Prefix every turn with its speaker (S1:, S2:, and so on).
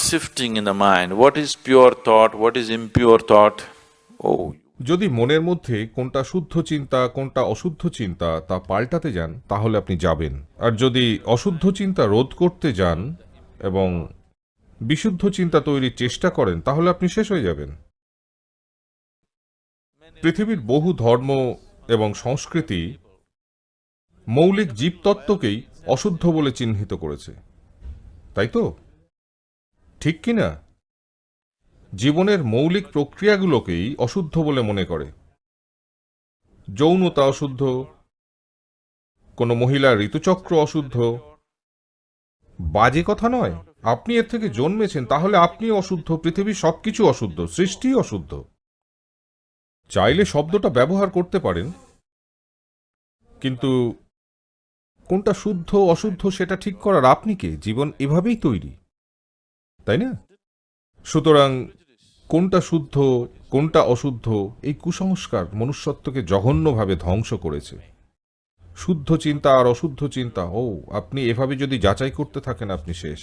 S1: shifting in the mind. What is pure thought? What is impure thought? Oh,
S2: যদি মনের মধ্যে কোনটা শুদ্ধ চিন্তা কোনটা অশুদ্ধ চিন্তা তা পাল্টাতে যান তাহলে আপনি যাবেন, আর যদি অশুদ্ধ চিন্তা রোধ করতে যান এবং বিশুদ্ধ চিন্তা তৈরির চেষ্টা করেন তাহলে আপনি শেষ হয়ে যাবেন। পৃথিবীর বহু ধর্ম এবং সংস্কৃতি মৌলিক জীবতত্ত্বকেই অশুদ্ধ বলে চিহ্নিত করেছে, তাই তো? ঠিক কিনা? জীবনের মৌলিক প্রক্রিয়াগুলোকেই অশুদ্ধ বলে মনে করে। যৌনতা অশুদ্ধ, কোনো মহিলার ঋতুচক্র অশুদ্ধ। বাজে কথা নয়, আপনি এর থেকে জন্মেছেন তাহলে আপনি অশুদ্ধ, পৃথিবীর সবকিছু অশুদ্ধ, সৃষ্টি অশুদ্ধ। চাইলে শব্দটা ব্যবহার করতে পারেন, কিন্তু কোনটা শুদ্ধ অশুদ্ধ সেটা ঠিক করার আপনি কে? জীবন এভাবেই তৈরি, তাই না? সুতরাং কোনটা শুদ্ধ কোনটা অশুদ্ধ এই কুসংস্কার মনুষ্যত্বকে জঘন্যভাবে ধ্বংস করেছে। শুদ্ধ চিন্তা আর অশুদ্ধ চিন্তা, আপনি এভাবে যদি যাচাই করতে থাকেন আপনি শেষ।